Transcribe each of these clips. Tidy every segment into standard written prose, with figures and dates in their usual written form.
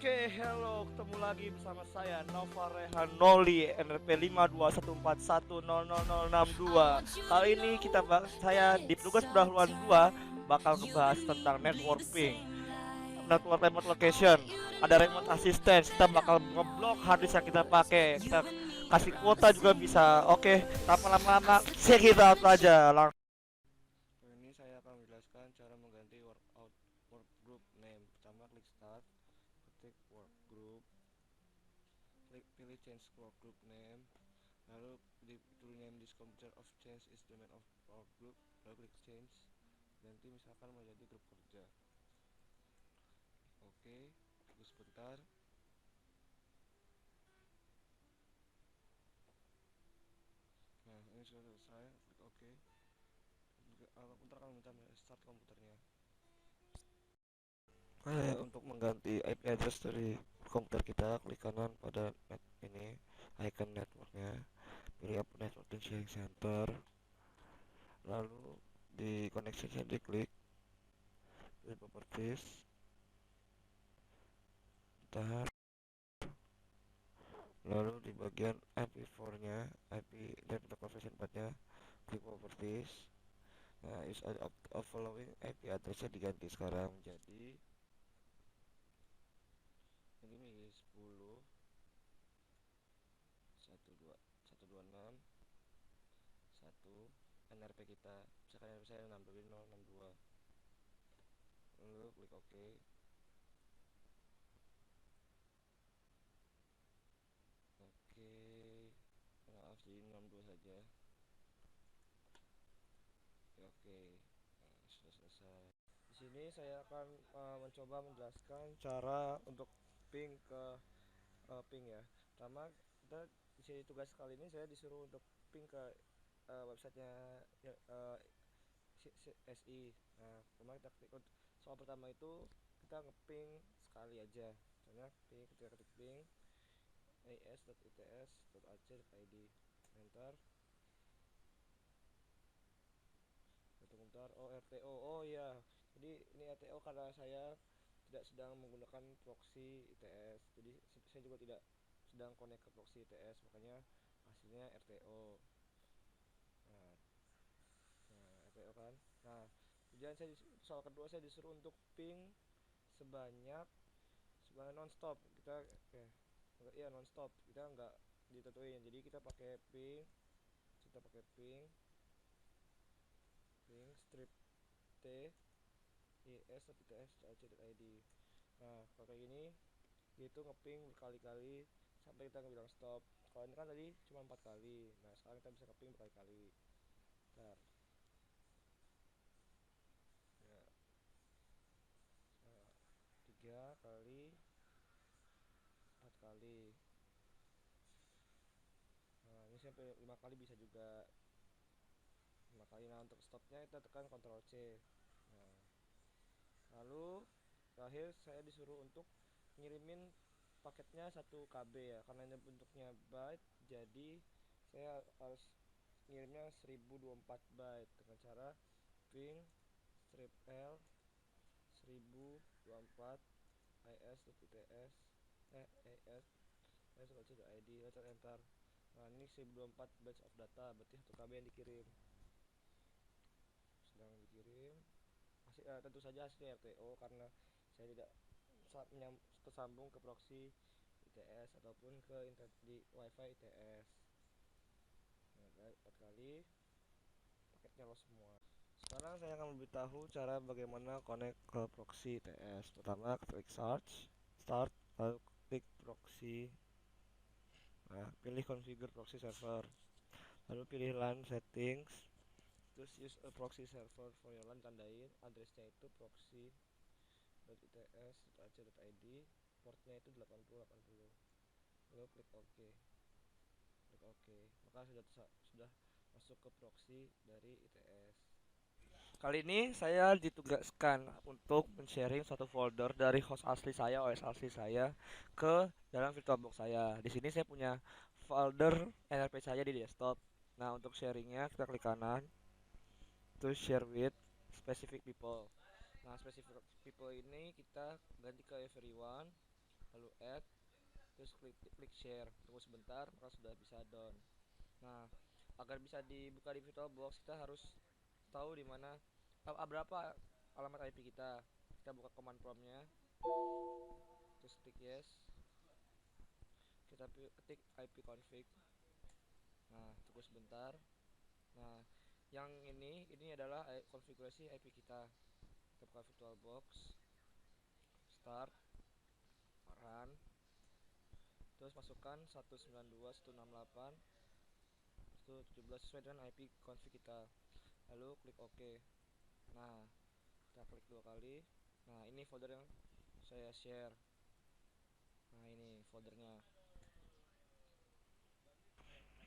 Oke, hello, ketemu lagi bersama saya Nova Rehanoli NRP 521410062. Kali ini saya di petugas pendahuluan 2 bakal ngebahas tentang networking, network remote location, ada remote assistance. Kita bakal ngeblok harddisk yang kita pakai, kita kasih kuota juga bisa. Oke, tanpa lama-lama, kita aja langsung. Ini saya akan menjelaskan cara mengganti work group name. Pertama klik start, ketik work group, pilih change work group name, lalu to rename this computer of change is the name of work group, lalu klik change, ganti misalkan menjadi grup kerja. Oke, tunggu sebentar. Nah, ini sudah selesai, klik OK. Bentar kan minta start komputernya. Untuk mengganti IP address dari komputer kita, klik kanan pada ini icon networknya, pilih apa networking sharing center, lalu di connection diklik, pilih properties, tahan, lalu di bagian IP4 nya, IP network configuration 4 nya, klik properties. Nah, is of following IP addressnya diganti sekarang menjadi ini 10 12 126 1 NRP kita, misalkan NRP saya 62062, lalu klik OK. Oke, maaf jadi 62 saja. Oke, nah, sudah selesai. Di sini saya akan mencoba menjelaskan cara untuk ping ke ping ya. Pertama, kita di sini tugas kali ini saya disuruh untuk ping ke websitenya SI. Nah, pertama kita klik soal pertama itu kita ngeping sekali aja. Misalnya kita ketik ping as.its.ac.id, enter. Bentar, oh RTO, oh ya, jadi ini RTO karena saya tidak sedang menggunakan proxy ITS, jadi saya juga tidak sedang connect ke proxy ITS, makanya hasilnya RTO. Nah, RTO kan. Nah, kemudian soal kedua saya disuruh untuk ping sebanyak non-stop. Iya non-stop, kita nggak ditentuin, jadi kita pakai ping strip t is.its.ac.id. Nah, kalau kayak gini itu ngeping berkali-kali sampai kita bilang stop. Kalau ini kan tadi cuma 4 kali. Nah, sekarang kita bisa ngeping berkali-kali. Bentar. Ya. 3 kali 4 kali. Nah, ini sampai 5 kali bisa juga. 5 kali. Nah, untuk stopnya kita tekan Ctrl C. Nah, lalu terakhir saya disuruh untuk ngirimin paketnya 1 KB ya, karena ini bentuknya byte, jadi saya harus ngirimnya 1024 byte dengan cara ping strip L 1024 is.its is.id, enter. Nah, ini 1024 bytes of data, berarti 1 KB yang dikirim. Sedang dikirim. Tentu saja hasilnya RTO karena saya tidak tersambung ke proxy ITS ataupun ke internet di WiFi ITS. Nah, 4 kali paketnya loss semua. Sekarang saya akan memberitahu cara bagaimana connect ke proxy ITS. Pertama, klik start, lalu klik proxy. Nah, pilih configure proxy server, lalu pilih LAN settings, terus use a proxy server for your LAN, tandain addressnya itu proxy.its.ac.id, portnya itu 8080, lalu klik OK. Maka sudah masuk ke proxy dari ITS. Kali ini saya ditugaskan untuk men-sharing satu folder dari host asli saya, OS asli saya, ke dalam VirtualBox saya. Di sini saya punya folder NRP saya di desktop. Nah, untuk sharingnya kita klik kanan, to share with specific people. Nah, specific people ini kita ganti ke everyone. lalu add, terus klik klik share, tunggu sebentar maka sudah bisa down. Nah, agar bisa dibuka di VirtualBox kita harus tahu di mana berapa alamat IP kita. Kita buka command promptnya, terus klik yes, kita ketik IP config. Nah, tunggu sebentar. Nah, yang ini adalah konfigurasi IP kita. Kita buka VirtualBox, start, run, terus masukkan 192.168.117 sesuai dengan IP config kita. Lalu klik OK. Nah, kita klik dua kali. Nah, ini folder yang saya share. Nah, ini foldernya.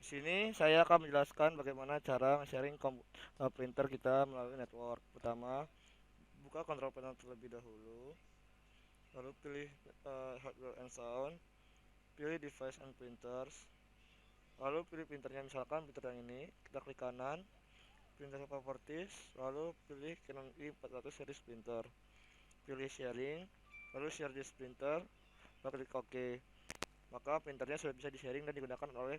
Di sini saya akan menjelaskan bagaimana cara sharing printer kita melalui network. Pertama, buka control panel terlebih dahulu, lalu pilih hardware and sound, pilih device and printers, lalu pilih printernya, misalkan printer yang ini, kita klik kanan, printer properties, lalu pilih Canon i400 series printer, pilih sharing, lalu share this printer, lalu klik OK. Maka printernya sudah bisa di-sharing dan digunakan oleh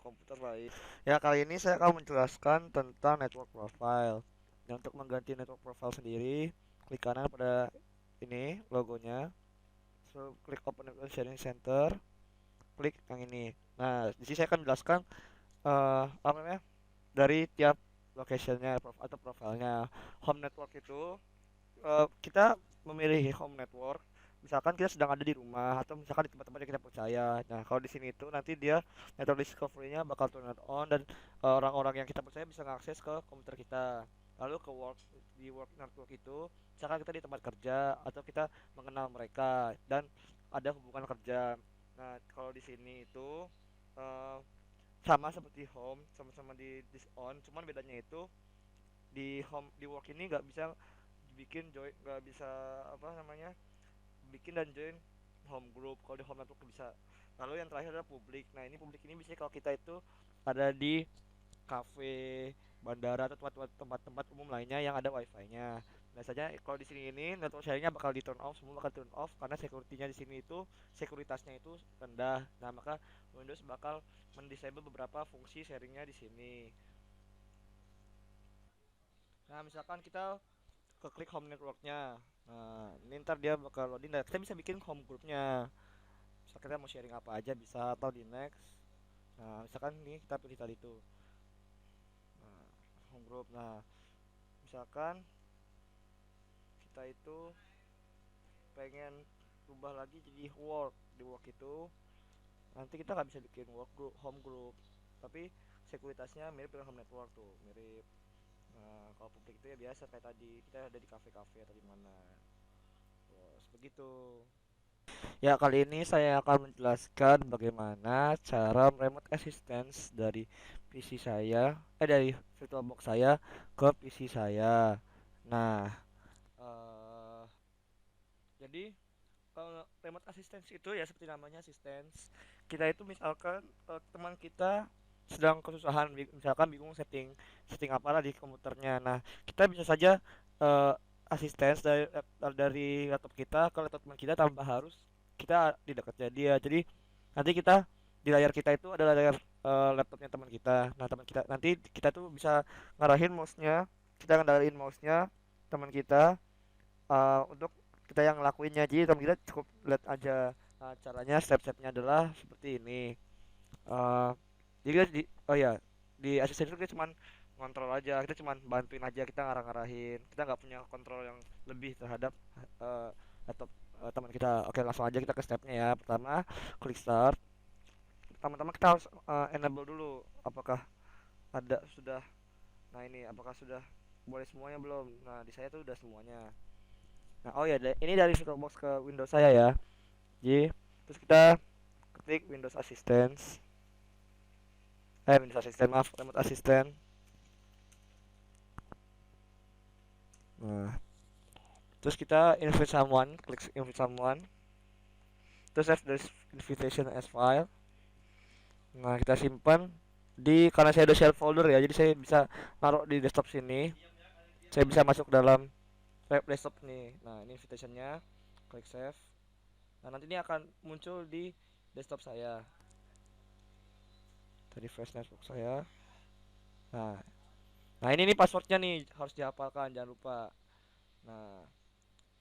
komputer lain. Ya, kali ini saya akan menjelaskan tentang network profile. Dan untuk mengganti network profile sendiri, klik kanan pada ini logonya, so, klik open network sharing center, klik yang ini. Nah, di sini saya akan menjelaskan apa namanya dari tiap locationnya atau profilnya. Home network itu kita memilih home network, misalkan kita sedang ada di rumah atau misalkan di tempat-tempat yang kita percaya. Nah, kalau di sini itu nanti dia network discovery-nya bakal turn on, dan orang-orang yang kita percaya bisa mengakses ke komputer kita. Lalu ke work network itu misalkan kita di tempat kerja atau kita mengenal mereka dan ada hubungan kerja. Nah, kalau di sini itu eh, sama seperti home, sama-sama di on, cuman bedanya itu di home di work ini nggak bisa bikin join, nggak bisa apa namanya bikin dan join home group. Kalau di home network bisa. Lalu yang terakhir adalah publik. Nah, ini publik ini biasanya kalau kita itu ada di kafe, bandara atau tempat-tempat umum lainnya yang ada wifi-nya. Biasanya kalau di sini ini network sharingnya bakal di turn off, semua bakal turn off karena security-nya di sini itu sekuritasnya itu rendah. Nah, maka Windows bakal mendisable beberapa fungsi sharingnya di sini. Nah, misalkan kita ke klik home networknya, nah ini ntar dia bakal loading dan kita bisa bikin home groupnya. Misal kita mau sharing apa aja bisa, atau di next. Nah, misalkan ini kita pilih tadi tuh, nah, home group. Nah, misalkan kita itu pengen ubah lagi jadi work, di work itu nanti kita nggak bisa bikin work group, home group, tapi sekuritasnya mirip dengan home network tuh, mirip. Nah, kalau publik itu ya biasa kayak tadi kita ada di kafe-kafe atau di mana. Terus begitu. Ya, kali ini saya akan menjelaskan bagaimana cara remote assistance dari PC saya, dari VirtualBox saya ke PC saya. Nah, eh jadi kalau remote assistance itu ya seperti namanya assistance. Kita itu misalkan teman kita sedang kesusahan, misalkan bingung setting setting apalah di komputernya. Nah, kita bisa saja eh, assistance dari laptop kita ke laptop teman kita tanpa harus kita di dekatnya dia. Jadi nanti kita di layar kita itu adalah layar laptopnya teman kita. Nah, teman kita nanti kita tuh bisa ngarahin mouse-nya, kita ngendaliin mouse-nya teman kita untuk kita yang ngelakuinnya. Jadi teman kita cukup lihat aja. Nah, caranya step-stepnya adalah seperti ini. uh, jadi kita oh ya, di asisten itu kita cuman ngontrol aja, kita cuman bantuin aja, kita ngarah-ngarahin, kita nggak punya kontrol yang lebih terhadap laptop teman kita. Oke, langsung aja kita ke stepnya ya. Pertama, klik start. Pertama-tama kita harus enable dulu apakah ada sudah. Nah, ini apakah sudah boleh semuanya belum. Nah, di saya tuh udah semuanya. Nah, oh ya, ini dari VirtualBox ke Windows saya ya. Jadi, terus kita ketik Windows Assistance. Windows Assistant, maaf, Remote Assistant. Nah, terus kita invite someone, klik invite someone. Terus save this invitation as file. Nah, kita simpan di, karena saya ada share folder ya, jadi saya bisa naruh di desktop sini. Saya bisa masuk dalam desktop nih. Nah, ini invitationnya, klik save. Nah, nanti ini akan muncul di desktop saya. Tadi flash network saya. Nah, nah ini nih passwordnya nih harus dihafalkan, jangan lupa. Nah,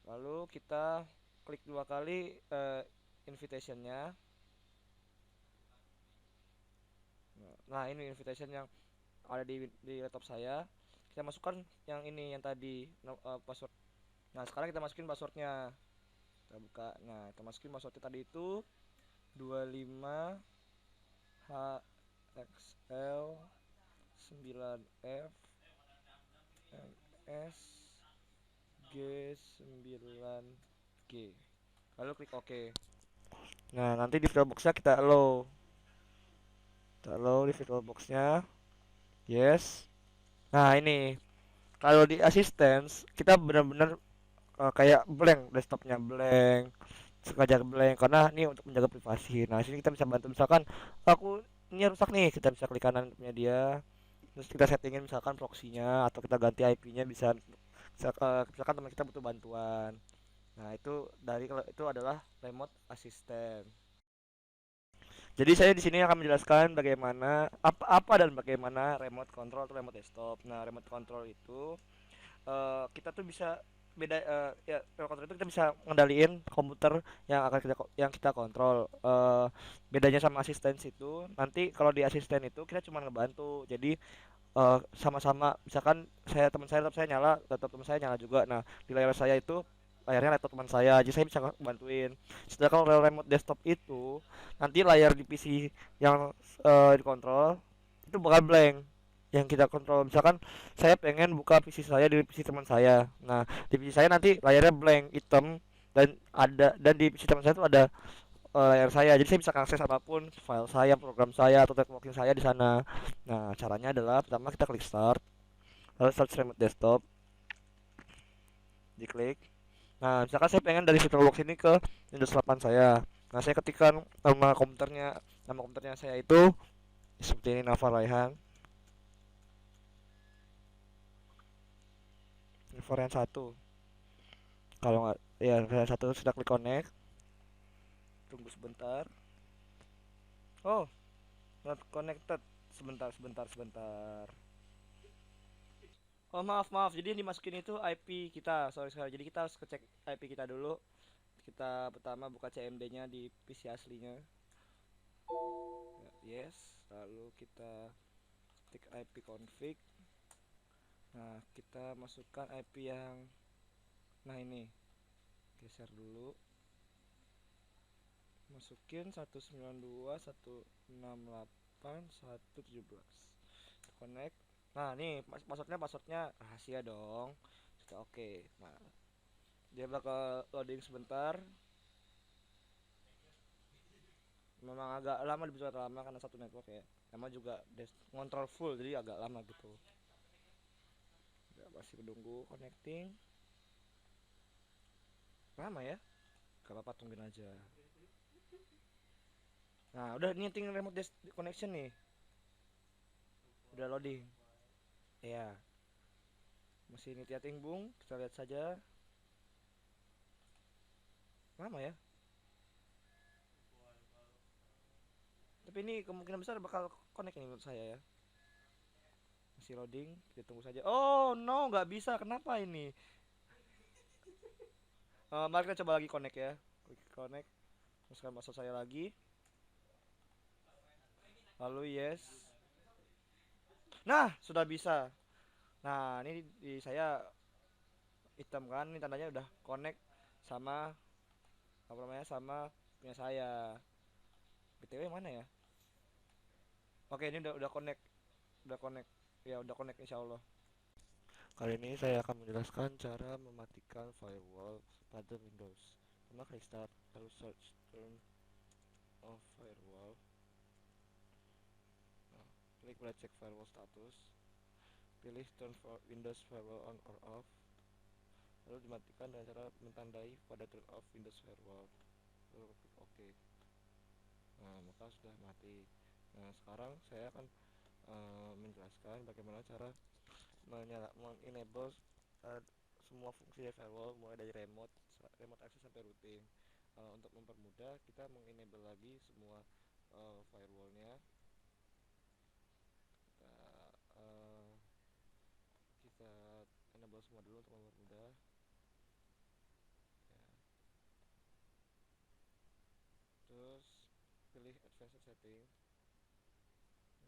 lalu kita klik dua kali invitationnya. Nah, ini invitation yang ada di laptop saya. Kita masukkan yang ini yang tadi password. Nah, sekarang kita masukin passwordnya. Kita buka. Nah, kita masukin passwordnya tadi itu 25 HXL 9F MS G9G. Lalu klik OK. Nah, nanti di VirtualBox-nya kita allow di VirtualBox-nya. Yes. Nah, ini kalau di assistance kita benar-benar kayak blank, desktopnya blank, sengaja blank karena ini untuk menjaga privasi. Nah, sini kita bisa bantu, misalkan aku ini rusak nih, kita bisa klik kanan punya dia, terus kita settingin misalkan proxy-nya atau kita ganti IP-nya, misalkan teman kita butuh bantuan. Nah, kalau itu adalah remote assistant. Jadi saya di sini akan menjelaskan bagaimana apa dan bagaimana remote control atau remote desktop. Nah, remote control itu kita tuh bisa ya, remote control itu kita bisa ngendaliin komputer yang kita kontrol. Bedanya sama asisten itu, nanti kalau di asisten itu kita cuma ngebantu. Jadi sama-sama, misalkan laptop saya nyala, laptop teman saya nyala juga. Nah, di layar saya itu layarnya laptop teman saya, jadi saya bisa bantuin. Sedangkan kalau remote desktop itu nanti layar di PC yang dikontrol itu bakal blank, yang kita kontrol. Misalkan saya pengen buka PC saya di PC teman saya, nah di PC saya nanti layarnya blank hitam, dan di PC teman saya itu ada layar saya, jadi saya bisa akses apapun, file saya, program saya, atau networking saya di sana. Nah, caranya adalah pertama kita klik start, lalu search remote desktop, diklik. Nah, misalkan saya pengen dari VirtualBox ini ke Windows 8 saya. Nah, saya ketikkan nama komputernya saya itu seperti ini, Nava Raihan, ini varian 1. Kalau nggak, ya varian 1 sudah klik connect. Tunggu sebentar. Oh, not connected. Sebentar, sebentar, sebentar. Oh, maaf, maaf. Jadi yang dimasukin itu IP kita. Sorry sekali. Jadi kita harus ngecek IP kita dulu. Kita pertama buka CMD-nya di PC aslinya. Ya, yes. Lalu kita ketik IP config. Nah, kita masukkan IP yang, nah ini. Geser dulu. Masukin 192.168.117. Connect. Nah, nih passwordnya rahasia dong. Kita oke. Nah, dia bakal loading sebentar. Memang agak lama, dibutuhkan lama karena satu network ya. Sama juga ngontrol full, jadi agak lama gitu. Ya, masih menunggu connecting. Lama ya. Gak apa-apa, tungguin aja. Nah, udah tinggal remote desk connection nih. Udah loading. Ya. Masih ini tiating bung, kita lihat saja. Lama ya. Tapi ini kemungkinan besar bakal connect ini menurut saya ya. Masih loading, kita tunggu saja. Oh no, nggak bisa. Kenapa ini? Mari kita coba lagi connect ya. Klik connect. Masukkan password saya lagi. Lalu yes. Nah, sudah bisa. Nah, ini di saya hitam kan, ini tandanya udah connect sama apa namanya, sama punya saya. BTW mana ya? Oke, ini udah connect. Udah connect. Ya, udah connect insyaallah. Kali ini saya akan menjelaskan cara mematikan firewall pada Windows. Pertama klik start, lalu search turn off firewall. Nah, klik mulai cek firewall status. Pilih turn for Windows firewall on or off. Lalu dimatikan dengan cara mentandai pada turn off Windows firewall. Lalu klik OK. Nah, maka sudah mati. Nah, sekarang saya akan menjelaskan bagaimana cara enable semua fungsi firewall, mulai dari remote access sampai routing. untuk mempermudah kita mengenable lagi semua firewallnya. uh, kita enable semua dulu untuk mempermudah ya. Terus pilih advanced setting.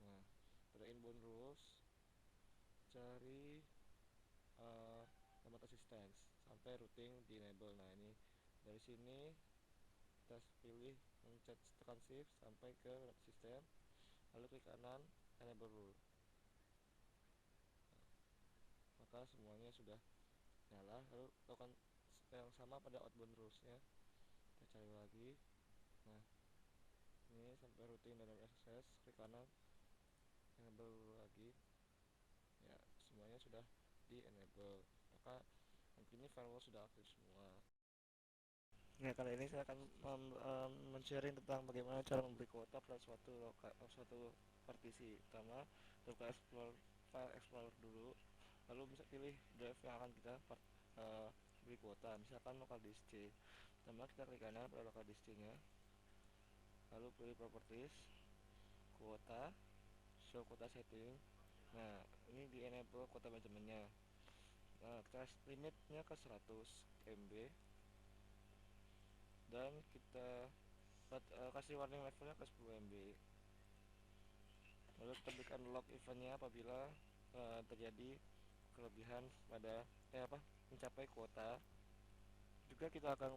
Nah, pada inbound rules cari remote assistance sampai routing di enable. Nah, ini dari sini kita pilih mencet tekan shift sampai ke remote assistant, lalu klik kanan enable rule. Maka semuanya sudah nyala. Lalu lakukan yang sama pada outbound rulesnya, kita cari lagi. Nah, ini sampai routing dan access, klik kanan enable lagi ya, semuanya sudah di enable. Maka nanti ini firewall sudah aktif semua. Ya, kali ini saya akan men-sharing tentang bagaimana cara memberi kuota pada suatu partisi. Pertama, buka file explorer dulu, lalu bisa pilih drive yang akan kita beri kuota, misalkan local disk C. Pertama kita klik kanan pada local disk C-nya, lalu pilih properties, kuota, show kuota setting. Nah, ini di enable kuota manajemennya. Nah, kita limitnya ke 100 MB dan kita kasih warning levelnya ke 10 MB. Lalu kita berikan log eventnya apabila terjadi kelebihan pada mencapai kuota. Juga kita akan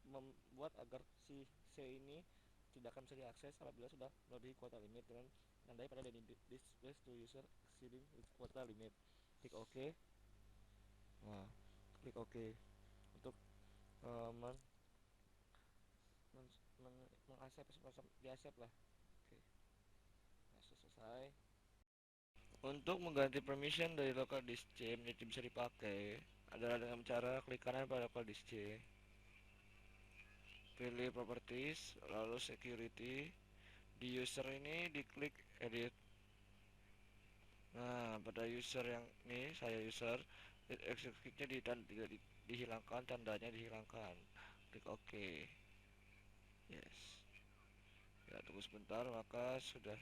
membuat agar si C ini tidak akan bisa diakses apabila sudah melebihi kuota limit dengan tandai pada display to user exceeding kuota limit. Klik OK. Nah, klik OK untuk di-accept lah. Oke. Nah, selesai. Untuk mengganti permission dari local disk C menjadi bisa dipakai adalah dengan cara klik kanan pada local disk C, pilih properties, lalu security. Di user ini diklik edit. Nah, pada user yang ini saya user, execute-nya dihilangkan, tandanya dihilangkan. Klik OK. Yes. Ya, tunggu sebentar, maka sudah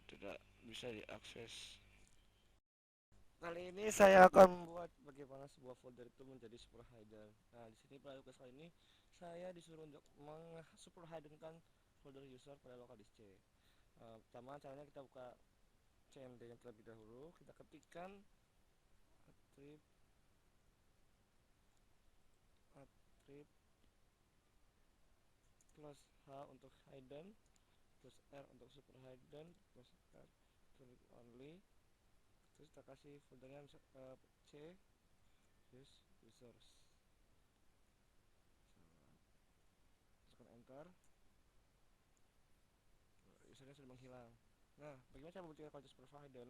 tidak bisa diakses. Kali ini saya akan membuat bagaimana sebuah folder itu menjadi superhider. Nah, di sini pada tugas kali ini saya disuruh untuk meng-superhiderkan folder user pada local disk C. Pertama caranya kita buka cmd-nya terlebih dahulu, kita ketikkan attrib plus H untuk hidden, plus R untuk superhidden, plus R to read only. Terus kita kasih foldernya C users, tekan enter. Usernya sudah menghilang. Nah, bagaimana cara membuktikan kalau superhidden?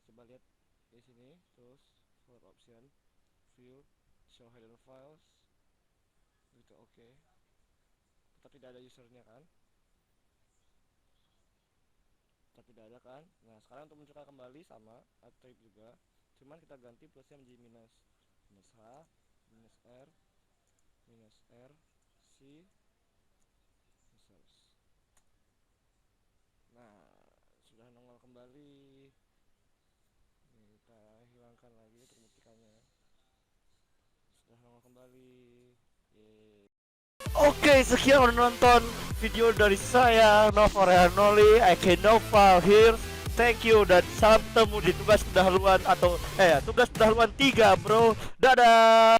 Coba lihat di sini, terus folder option, view, show hidden files, gitu. Oke. Tetap tidak ada usernya kan? Tetap tidak ada kan? Nah, sekarang untuk munculkan kembali sama attrib juga, cuman kita ganti plusnya menjadi minus H, minus R, C users. Nah, sudah nongol kembali. Ini kita hilangkan lagi untuk membuktikannya. Sudah nongol kembali. Yeay. Oke, sekian udah nonton video dari saya, Nova Rehanoli, aka Nova here. Thank you dan salam ketemu di tugas pendahuluan atau tugas pendahuluan 3, bro. Dadah.